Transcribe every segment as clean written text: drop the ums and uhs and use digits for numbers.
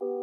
Tulong!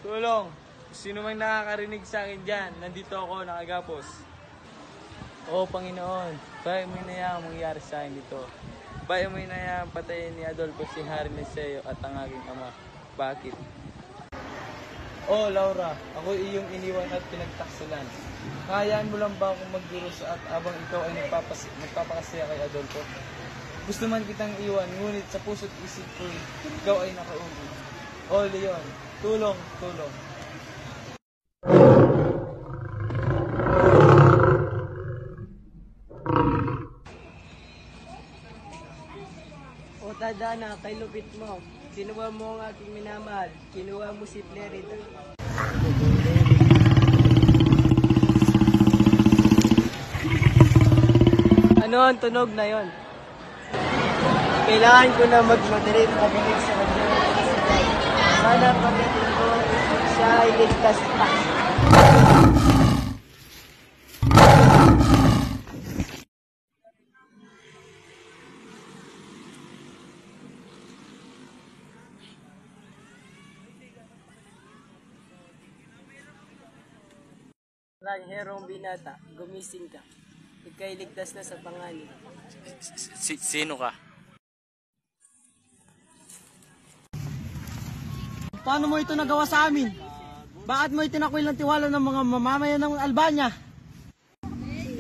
Tulong! Sino mang nakakarinig sa akin dyan, nandito ako, nakagapos. Oo, Panginoon, bayan mo na yan mangyari sa akin dito. Bayan mo na yan patayin ni Adolfo si Haring Liceo at ang aking ama. Bakit? Oh, Laura, ako iyong iniwan at pinagtaksalan. Kayaan mo lang ba akong magdurusa at abang ikaw ay magpapakasaya kay Adolfo? Gusto man kitang iwan, ngunit sa puso't isip ko, ikaw ay nakauwi. Oh, Leon, tulong, tulong. O Tadhana, kay lupit mo. Kinuha mo ang aking minamahal. Kinuha mo si Flerida. Ano ang tunog na yon? Kailangan ko na mag-moderate pabalik sa kanya. Sana pagdating ko, siya ay ligtas pa. Langherong binata, gumising ka. Ika'y ligtas na sa panganib. Sino ka? Paano mo ito nagawa sa amin? Bakit mo itinakwil ng tiwala ng mga mamamayan ng Albania?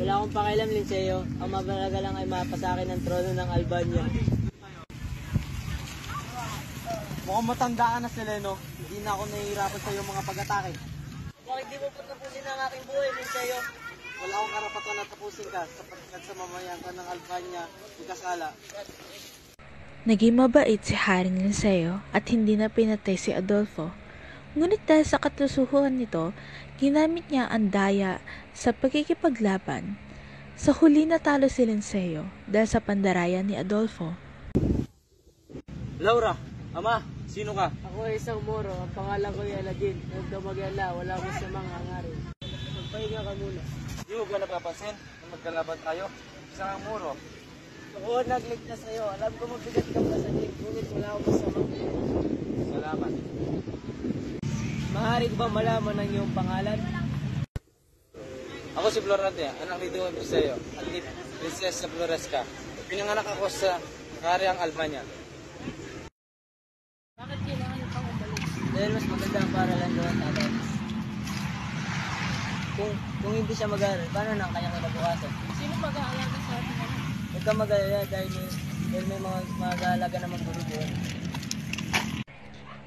Wala akong pakialam, Linceo. Ang mabalaga lang ay mapasakin ng trono ng Albania. Mukhang matandaan na, Seleno. Hindi na ako nahihirapan sa iyong mga pag-atake. Bakit di mo patapusin ang aking buhay, Linceo? Wala akong karapatan na tapusin ka sapagkat sa mamayan ka ng Albania, ikasala. Naging mabait si Haring Liceo at hindi na pinatay si Adolfo. Ngunit dahil sa katusuhan nito, ginamit niya ang daya sa pagkikipaglaban. Sa huli natalo si Liceo dahil sa pandarayan ni Adolfo. Laura, ama, sino ka? Ako ay isang Moro. Ang pangalan ko ay Aladin. Huwag ka mag-ala. Wala mo sa mga hangarin. Magpahinga ka muna. Di mo ba napapansin na magkalaban tayo? Isang ang muro. Ako nagligtas sa'yo. Alam ko mabigat ka pa sa tingin. Ngunit wala akong masama. Salamat. Maaari ko ba malaman ang iyong pangalan? Ako si Florante, anak ni Don Liceo at ni Prinsesa Floresca. Pinanganak ako sa Haring Albania. Bakit kailangan niyo pang umbalik? Dahil mas maganda ang paralan doon sa atin. Kung hindi siya mag-aaral, paano na ang kanyang kinabukasan? Sino mag-aalaga sa atin? Huwag ka mag-aalala dahil may mga mag-aalaga naman guru doon.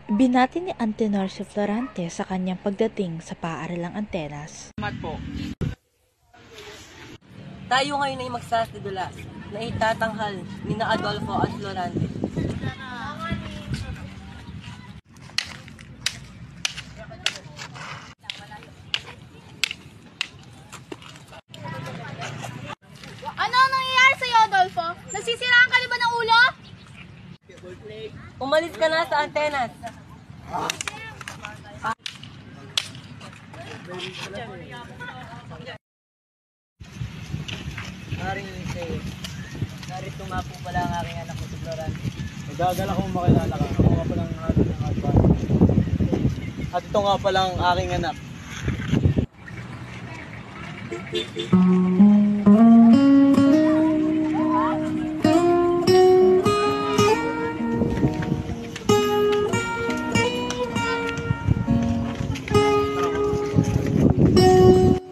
Binati ni Antenor si Florante sa kanyang pagdating sa paaralang Antenas. Salamat po. Tayo ngayon ay magsasadulas na itatanghal ni na Adolfo at Florante. Ano ang nangyayari sa'yo, Adolfo? Nasisiraan ka ba ng ulo? Umalis ka na sa Antenas. Haring Liceo, narito nga po pala ang aking anak ko si Florante. Nagagala kong makilala ka. Ako nga palang Haring ng Albania. At ito nga palang aking anak.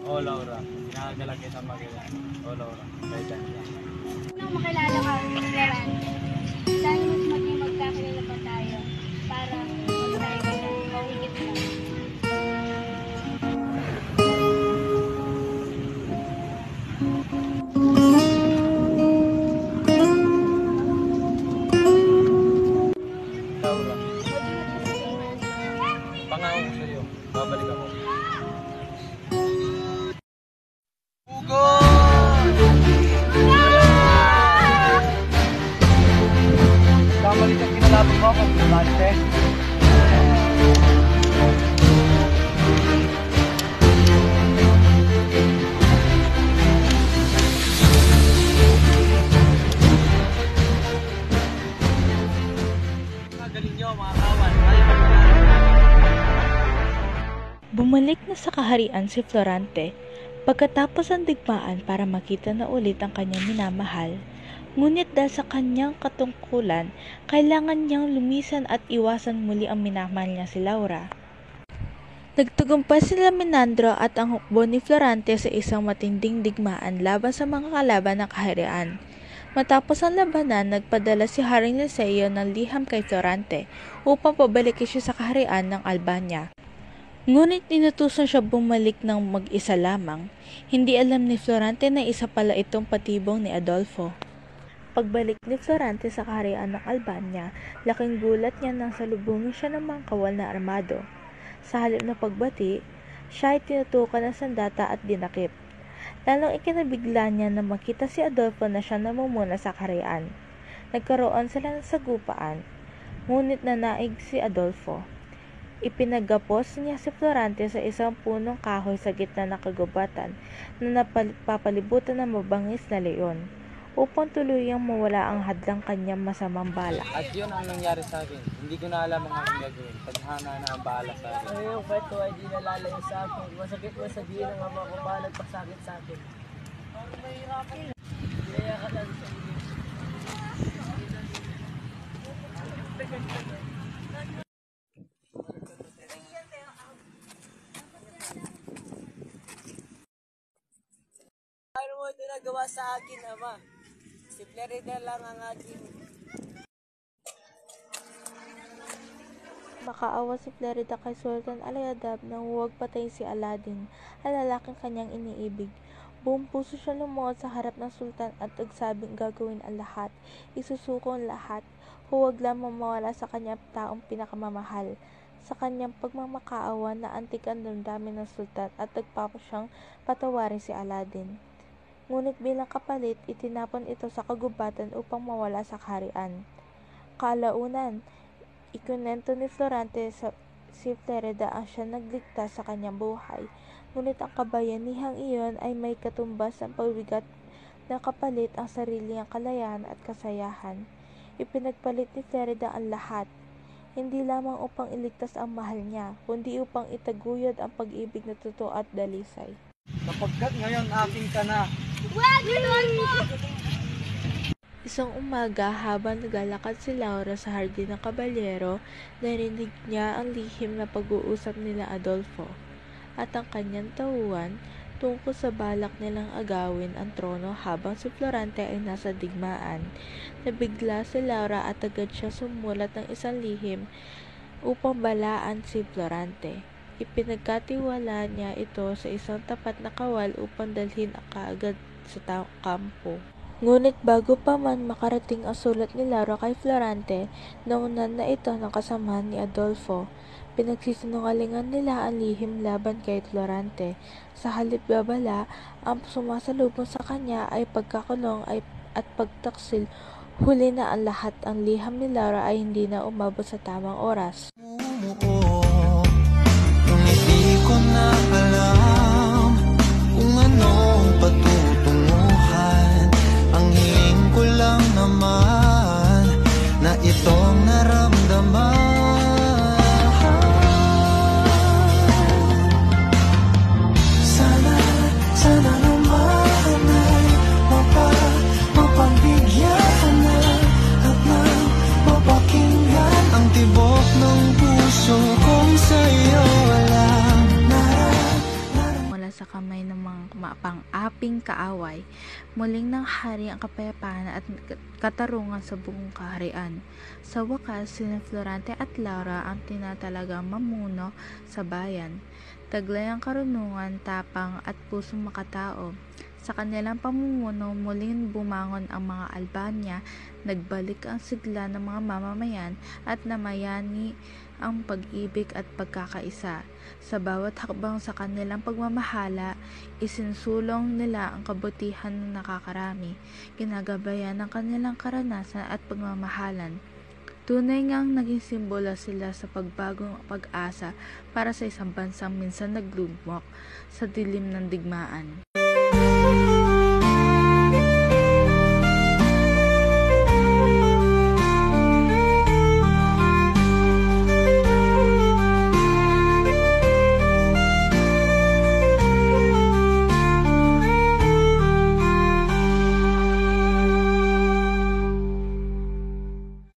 Oh, Laura. Pinakagalang kita magkilala. Oh, Laura. Kaya dyan. Nung makilala ka, Florante, sana mas maging magkakilala pa tayo para magtayo ka na maulit na. ulit ang kinalaban mo, Pagkulante. Magaling nyo, mga kawan. Bumalik na sa kaharian si Florante pagkatapos ang digmaan para makita na ulit ang kanyang minamahal. Ngunit dahil sa kanyang katungkulan, kailangan niyang lumisan at iwasan muli ang minamahal niya si Laura. Nagtagumpay sila Menandro at ang hukbo ni Florante sa isang matinding digmaan laban sa mga kalaban ng kaharian. Matapos ang labanan, nagpadala si Haring Liseo ng liham kay Florante upang pabalikin siya sa kaharian ng Albania. Ngunit inutusan siya bumalik ng mag-isa lamang. Hindi alam ni Florante na isa pala itong patibong ni Adolfo. Pagbalik ni Florante sa kaharian ng Albania, laking gulat niya nang salubungin siya ng mga kawal na armado. Sa halip na pagbati, siya ay tinutukan ng sandata at dinakip. Lalong ikinabigla niya na makita si Adolfo na siya namumuna sa kaharian. Nagkaroon sila ng sagupaan, ngunit nanaig si Adolfo. Ipinagapos niya si Florante sa isang punong kahoy sa gitna ng kagubatan na napapalibutan ng mabangis na leon upang tuluyang mawala ang hadlang kanyang masamang balak. At yun ang nangyari sa akin. Hindi ko na alam ang aking gagawin. Tadhana na ang bahala sa akin. Ngayon, kwento ay di nalalayo sa akin. Masakit mo sabihin ng ama ko ba nagpasakit sa akin. Kaya ka lang sa iyo. Ano mo ito nagawa sa akin, Ama? Si Florida lang ang aking Makaawa si Florida kay Sultan Al-Yadab nang huwag patayin si Aladdin, ang lalaking kanyang iniibig. Buong puso siya lumuhod sa harap ng sultan at nagsabing gagawin ang lahat, isusuko ang lahat, huwag lamang mawala sa kanyang taong pinakamamahal. Sa kanyang pagmamakaawa na antig ang damdamin ng sultan at nagpapa siyang patawarin si Aladdin. Ngunit bilang kapalit, itinapon ito sa kagubatan upang mawala sa kaharian. Kalaunan, ikunento ni Florante sa si Florida ang siya nagligtas sa kanyang buhay. Ngunit ang kabayanihang iyon ay may katumbas ng pagbigat na kapalit ang sarili niyang kalayaan at kasayahan. Ipinagpalit ni Florida ang lahat, hindi lamang upang iligtas ang mahal niya, kundi upang itaguyod ang pag-ibig na totoo at dalisay. Sapagkat ngayon aking ka na. Wag! Ganoon mo! Isang umaga habang naglalakad si Laura sa hardin ng kabalyero, narinig niya ang lihim na pag-uusap nila Adolfo at ang kanyang tauhan tungkol sa balak nilang agawin ang trono habang si Florante ay nasa digmaan. Nabigla si Laura at agad siya sumulat ng isang lihim upang balaan si Florante. Ipinagkatiwala niya ito sa isang tapat na kawal upang dalhin kaagad sa kampo. Ngunit bago pa man makarating ang sulat ni Laura kay Florante, naunan na ito ng kasamahan ni Adolfo. Pinagsisinungalingan nila ang lihim laban kay Florante. Sa halip babala, ang sumasalubong sa kanya ay pagkakulong at pagtaksil. Huli na ang lahat, ang liham ni Laura ay hindi na umabot sa tamang oras. Hindi ko na alam kung anong patutunguhan. Ang hiling ko lang naman na itong naramdaman. Sana naman ay mapagbigyan na at nang mapakinggan ang tibok ng puso kong sa'yo walang Mula sa kamay ng mga pang-aping kaaway, muling nanghari ang kapayapaan at katarungan sa buong kaharian. Sa wakas, sina Florante at Laura ang tinatalagang mamuno sa bayan. Taglay ang karunungan, tapang at pusong makatao. Sa kanilang pamumuno, muling bumangon ang mga Albania, nagbalik ang sigla ng mga mamamayan at namayani ang pag-ibig at pagkakaisa. Sa bawat hakbang sa kanilang pagmamahala, isinsulong nila ang kabutihan ng nakakarami, ginagabayan ng kanilang karanasan at pagmamahalan. Tunay ngang naging simbolo sila sa pagbagong pag-asa para sa isang bansang minsan naglugmok sa dilim ng digmaan.